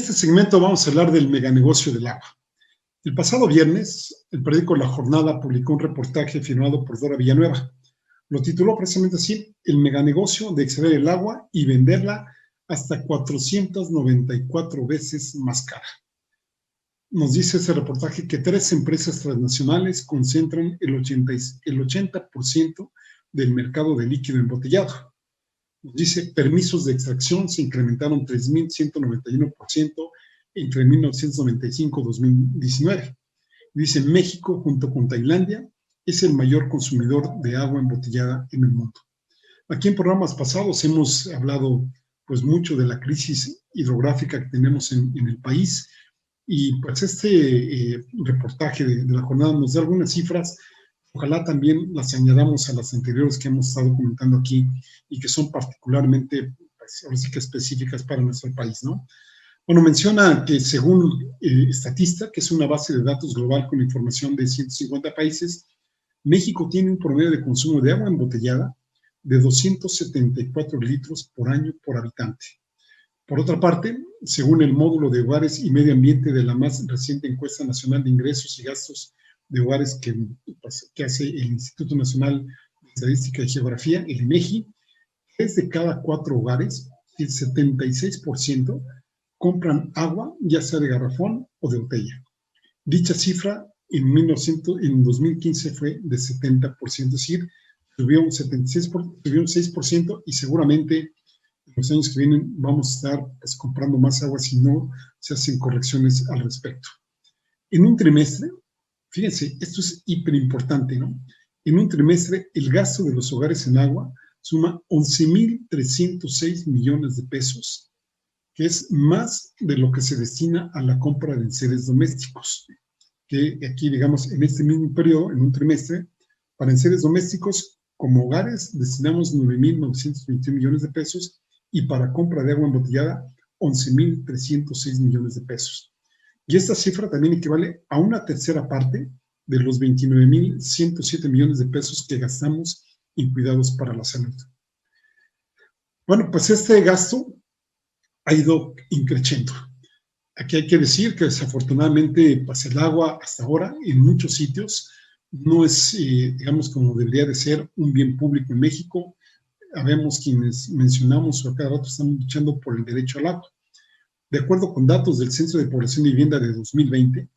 este segmento vamos a hablar del meganegocio del agua. El pasado viernes, el periódico La Jornada publicó un reportaje firmado por Dora Villanueva. Lo tituló precisamente así: el meganegocio de extraer el agua y venderla hasta 494 veces más cara. Nos dice ese reportaje que 3 empresas transnacionales concentran el 80% del mercado de líquido embotellado. Nos dice, permisos de extracción se incrementaron 3.191% entre 1995 y 2019. Dice, México, junto con Tailandia, es el mayor consumidor de agua embotellada en el mundo. Aquí en programas pasados hemos hablado pues mucho de la crisis hidrográfica que tenemos en el país, y pues este reportaje de La Jornada nos da algunas cifras. Ojalá también las añadamos a las anteriores que hemos estado comentando aquí y que son particularmente, pues, ahora sí que específicas para nuestro país, ¿no? Bueno, menciona que según Statista, que es una base de datos global con información de 150 países, México tiene un promedio de consumo de agua embotellada de 274 litros por año por habitante. Por otra parte, según el módulo de hogares y medio ambiente de la más reciente encuesta nacional de ingresos y gastos de hogares que hace el Instituto Nacional de Estadística y Geografía, el INEGI, 3 de cada 4 hogares, el 76%, compran agua, ya sea de garrafón o de botella. Dicha cifra en 2015 fue de 70%, es decir, subió un 6%, y seguramente en los años que vienen vamos a estar pues, comprando más agua si no se hacen correcciones al respecto. En un trimestre, fíjense, esto es hiper importante, ¿no? En un trimestre, el gasto de los hogares en agua suma 11.306 millones de pesos, que es más de lo que se destina a la compra de enseres domésticos. Que aquí, digamos, en este mismo periodo, en un trimestre, para enseres domésticos como hogares destinamos 9.921 millones de pesos y para compra de agua embotellada 11.306 millones de pesos. Y esta cifra también equivale a una tercera parte de los 29.107 millones de pesos que gastamos en cuidados para la salud. Bueno, pues este gasto ha ido increciendo. Aquí hay que decir que desafortunadamente pues el agua hasta ahora en muchos sitios no es, digamos, como debería de ser un bien público en México. Habemos quienes mencionamos o a cada rato estamos luchando por el derecho al agua. De acuerdo con datos del Censo de Población y Vivienda de 2020,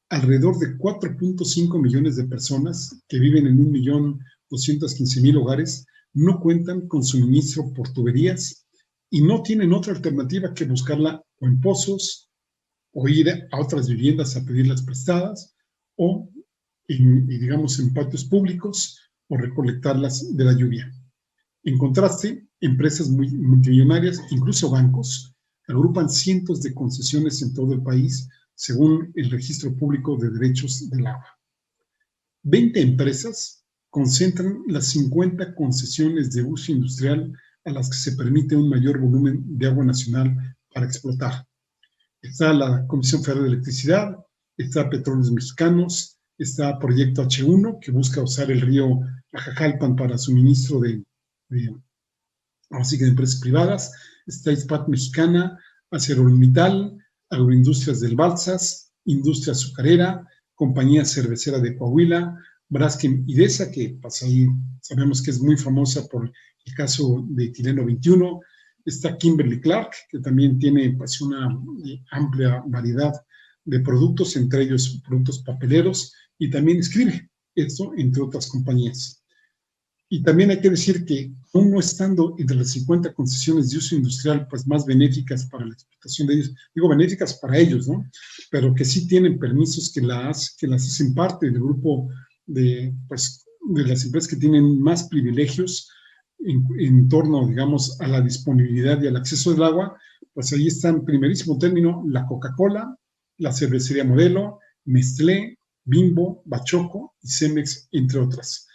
alrededor de 4.5 millones de personas que viven en 1.215.000 hogares no cuentan con suministro por tuberías y no tienen otra alternativa que buscarla o en pozos o ir a otras viviendas a pedirlas prestadas o digamos en patios públicos o recolectarlas de la lluvia. En contraste, empresas multimillonarias, incluso bancos, agrupan cientos de concesiones en todo el país según el Registro Público de Derechos del Agua. 20 empresas concentran las 50 concesiones de uso industrial a las que se permite un mayor volumen de agua nacional para explotar. Está la Comisión Federal de Electricidad, está Petróleos Mexicanos, está Proyecto H1, que busca usar el río Ajajalpan para suministro de empresas privadas, está ISPAT Mexicana, ArcelorMittal, Agroindustrias del Balsas, Industria Azucarera, Compañía Cervecera de Coahuila, Braskem Idesa, que pues ahí sabemos que es muy famosa por el caso de Etileno 21, está Kimberly Clark, que también tiene pues una amplia variedad de productos, entre ellos productos papeleros, y también escribe esto, entre otras compañías. Y también hay que decir que, aún no estando entre las 50 concesiones de uso industrial pues más benéficas para la explotación de ellos, digo benéficas para ellos, ¿no? Pero que sí tienen permisos que las hacen parte del grupo de las empresas que tienen más privilegios en torno, digamos, a la disponibilidad y al acceso del agua, pues ahí está en primerísimo término la Coca-Cola, la Cervecería Modelo, Nestlé, Bimbo, Bachoco y Cemex, entre otras.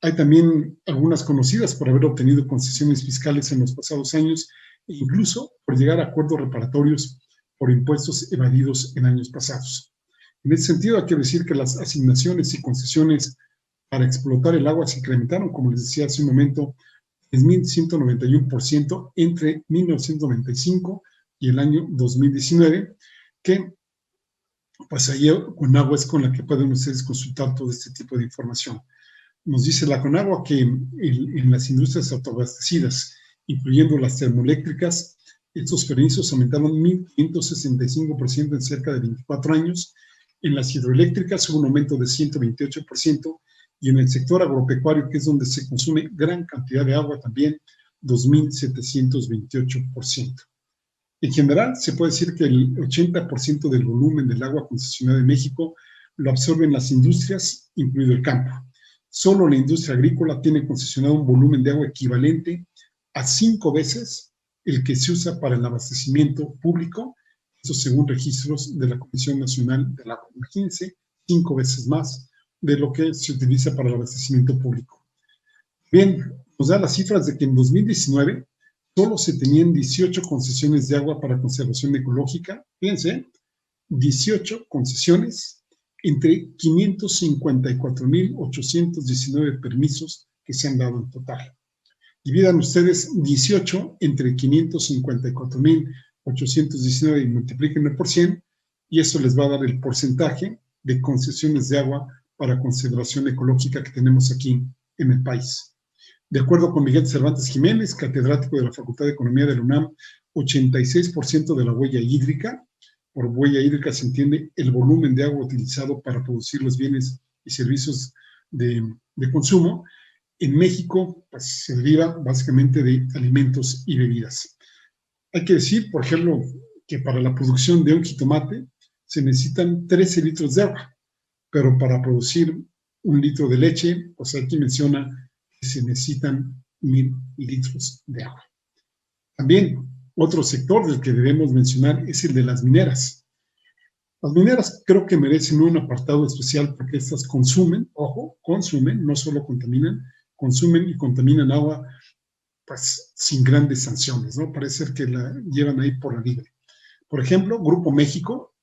Hay también algunas conocidas por haber obtenido concesiones fiscales en los pasados años e incluso por llegar a acuerdos reparatorios por impuestos evadidos en años pasados. En ese sentido, hay que decir que las asignaciones y concesiones para explotar el agua se incrementaron, como les decía hace un momento, 3.191% entre 1995 y el año 2019, que pues ahí Conagua es con la que pueden ustedes consultar todo este tipo de información. Nos dice la Conagua que en las industrias autoabastecidas, incluyendo las termoeléctricas, estos permisos aumentaron 1.565% en cerca de 24 años. En las hidroeléctricas hubo un aumento de 128%, y en el sector agropecuario, que es donde se consume gran cantidad de agua, también 2.728%. En general, se puede decir que el 80% del volumen del agua concesionada en México lo absorben las industrias, incluido el campo. Solo la industria agrícola tiene concesionado un volumen de agua equivalente a 5 veces el que se usa para el abastecimiento público, eso según registros de la Comisión Nacional del Agua. Imagínense, 5 veces más de lo que se utiliza para el abastecimiento público. Bien, nos da las cifras de que en 2019 solo se tenían 18 concesiones de agua para conservación ecológica. Fíjense, 18 concesiones entre 554.819 permisos que se han dado en total. Dividan ustedes 18 entre 554.819 y multiplíquenlo por 100, y eso les va a dar el porcentaje de concesiones de agua para conservación ecológica que tenemos aquí en el país. De acuerdo con Miguel Cervantes Jiménez, catedrático de la Facultad de Economía de la UNAM, 86% de la huella hídrica, por huella hídrica se entiende el volumen de agua utilizado para producir los bienes y servicios de consumo, en México pues, se deriva básicamente de alimentos y bebidas. Hay que decir, por ejemplo, que para la producción de un jitomate se necesitan 13 litros de agua, pero para producir 1 litro de leche, pues aquí menciona que se necesitan 1,000 litros de agua. También otro sector del que debemos mencionar es el de las mineras. Las mineras creo que merecen un apartado especial porque estas consumen, ojo, consumen, no solo contaminan, consumen y contaminan agua pues sin grandes sanciones, ¿no? Parece ser que la llevan ahí por la libre. Por ejemplo, Grupo México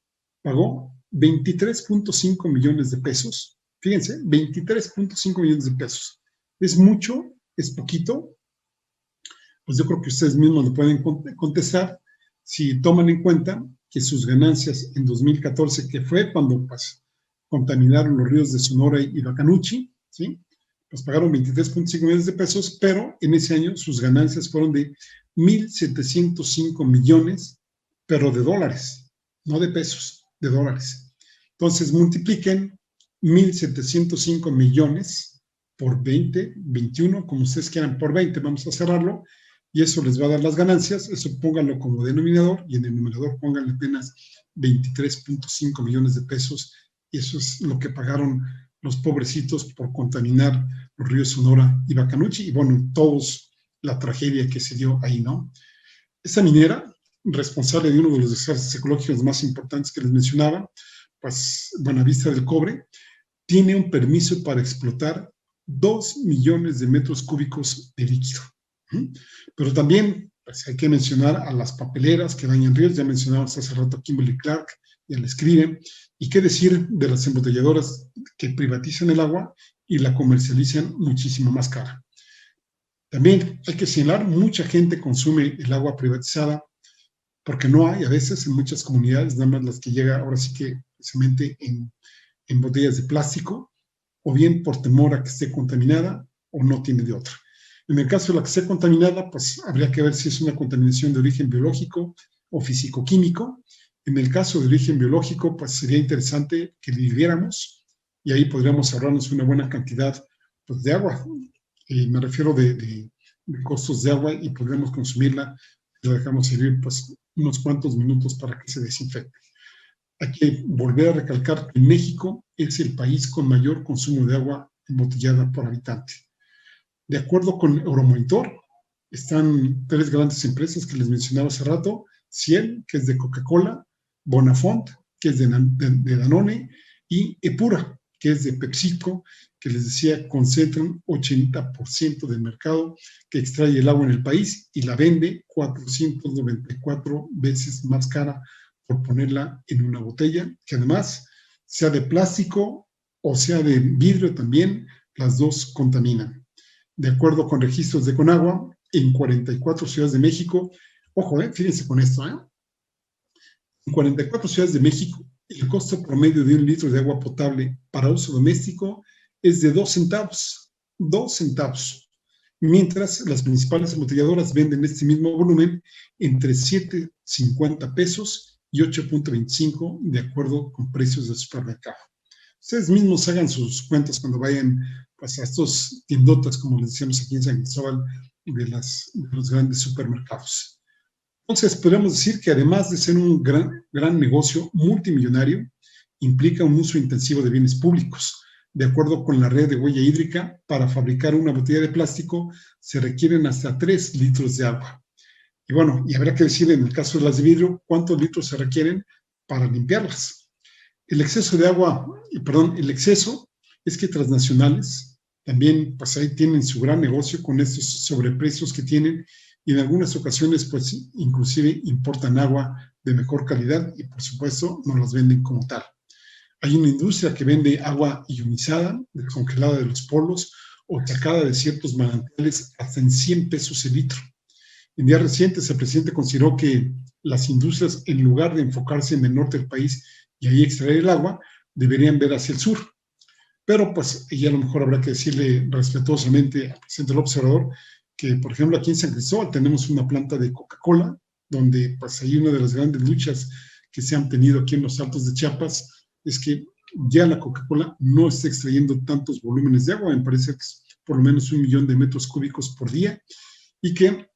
pagó 23.5 millones de pesos. Fíjense, 23.5 millones de pesos. ¿Es mucho? ¿Es poquito? Pues yo creo que ustedes mismos lo pueden contestar si toman en cuenta que sus ganancias en 2014, que fue cuando pues, contaminaron los ríos de Sonora y Bacanuchi, ¿sí? Pues pagaron 23.5 millones de pesos, pero en ese año sus ganancias fueron de 1.705 millones, pero de dólares, no de pesos, de dólares. Entonces multipliquen 1.705 millones por 20, 21, como ustedes quieran, por 20, vamos a cerrarlo, y eso les va a dar las ganancias. Eso pónganlo como denominador, y en el numerador pónganle apenas 23.5 millones de pesos, y eso es lo que pagaron los pobrecitos por contaminar los ríos Sonora y Bacanuchi, y bueno, todos la tragedia que se dio ahí, ¿no? Esa minera, responsable de uno de los desastres ecológicos más importantes que les mencionaba, pues Buenavista del Cobre, tiene un permiso para explotar 2 millones de metros cúbicos de líquido. Pero también pues, hay que mencionar a las papeleras que dañan ríos, ya mencionamos hace rato a Kimberly Clark, ya le escriben, y qué decir de las embotelladoras que privatizan el agua y la comercializan muchísimo más cara. También hay que señalar, mucha gente consume el agua privatizada porque no hay a veces en muchas comunidades, nada más las que llega ahora sí que se mete en botellas de plástico, o bien por temor a que esté contaminada o no tiene de otra. En el caso de la que esté contaminada, pues habría que ver si es una contaminación de origen biológico o físico-químico. En el caso de origen biológico, pues sería interesante que viviéramos y ahí podríamos ahorrarnos una buena cantidad pues, de agua. Me refiero de costos de agua y podríamos consumirla, la dejamos servir pues, unos cuantos minutos para que se desinfecte. Hay que volver a recalcar que México es el país con mayor consumo de agua embotellada por habitante. De acuerdo con Euromonitor, están 3 grandes empresas que les mencionaba hace rato: Ciel, que es de Coca-Cola; Bonafont, que es de Danone; y Epura, que es de PepsiCo, que les decía concentran 80% del mercado que extrae el agua en el país y la vende 494 veces más cara por ponerla en una botella, que además, sea de plástico o sea de vidrio también, las dos contaminan. De acuerdo con registros de Conagua, en 44 ciudades de México, ojo, fíjense con esto, En 44 ciudades de México, el costo promedio de un litro de agua potable para uso doméstico es de 2 centavos. 2 centavos. Mientras las principales embotelladoras venden este mismo volumen entre 7.50 pesos y 8.25 de acuerdo con precios del supermercado. Ustedes mismos hagan sus cuentas cuando vayan pues, a estos tiendotas, como les decíamos aquí en San Cristóbal, de los grandes supermercados. Entonces, podemos decir que además de ser un gran negocio multimillonario, implica un uso intensivo de bienes públicos. De acuerdo con la red de huella hídrica, para fabricar una botella de plástico se requieren hasta 3 litros de agua. Y bueno, y habrá que decir en el caso de las de vidrio, cuántos litros se requieren para limpiarlas. El exceso de agua, el exceso es que transnacionales también pues ahí tienen su gran negocio con estos sobreprecios que tienen y en algunas ocasiones pues inclusive importan agua de mejor calidad y por supuesto no las venden como tal. Hay una industria que vende agua ionizada, descongelada de los polos o sacada de ciertos manantiales hasta en 100 pesos el litro. En días recientes, el presidente consideró que las industrias, en lugar de enfocarse en el norte del país y ahí extraer el agua, deberían ver hacia el sur. Pero, pues, y a lo mejor habrá que decirle respetuosamente al presidente del observador que, por ejemplo, aquí en San Cristóbal tenemos una planta de Coca-Cola, donde, pues, hay una de las grandes luchas que se han tenido aquí en los Altos de Chiapas, es que ya la Coca-Cola no está extrayendo tantos volúmenes de agua, me parece que es por lo menos 1 millón de metros cúbicos por día, y que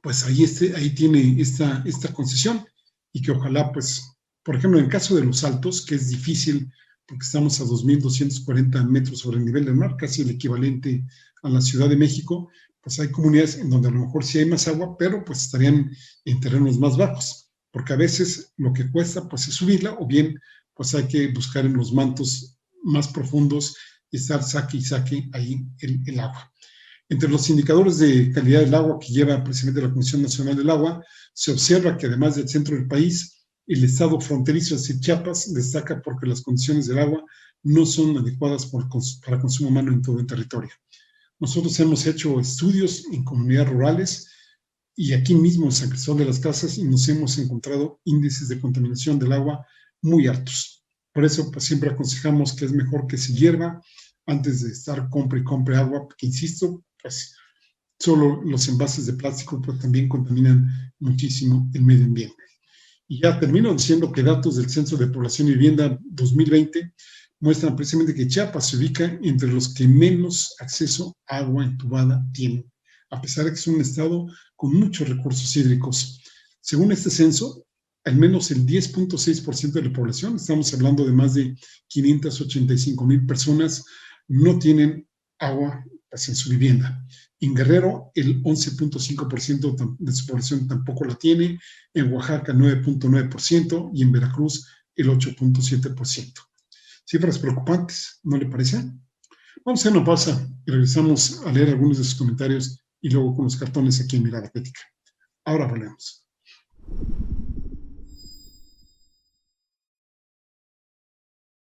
pues ahí tiene esta concesión, y que ojalá, pues, por ejemplo, en el caso de Los Altos, que es difícil, porque estamos a 2.240 metros sobre el nivel del mar, casi el equivalente a la Ciudad de México, pues hay comunidades en donde a lo mejor sí hay más agua, pero pues estarían en terrenos más bajos, porque a veces lo que cuesta, pues, es subirla, o bien pues hay que buscar en los mantos más profundos y estar saque y saque ahí el agua. Entre los indicadores de calidad del agua que lleva precisamente la Comisión Nacional del Agua, se observa que además del centro del país, el estado fronterizo de Chiapas destaca porque las condiciones del agua no son adecuadas para consumo humano en todo el territorio. Nosotros hemos hecho estudios en comunidades rurales y aquí mismo en San Cristóbal de las Casas y nos hemos encontrado índices de contaminación del agua muy altos. Por eso, pues, siempre aconsejamos que es mejor que se hierva antes de estar compre y compre agua, porque, insisto, pues, solo los envases de plástico pues, también contaminan muchísimo el medio ambiente. Y ya termino diciendo que datos del Censo de Población y Vivienda 2020 muestran precisamente que Chiapas se ubica entre los que menos acceso a agua entubada tienen, a pesar de que es un estado con muchos recursos hídricos. Según este censo, al menos el 10.6% de la población, estamos hablando de más de 585,000 personas, no tienen agua pues, en su vivienda. En Guerrero, el 11.5% de su población tampoco la tiene, en Oaxaca 9.9% y en Veracruz el 8.7%. Cifras preocupantes, ¿no le parece? Vamos a hacer una pausa y regresamos a leer algunos de sus comentarios y luego con los cartones aquí en Mirada Crítica. Ahora volvemos.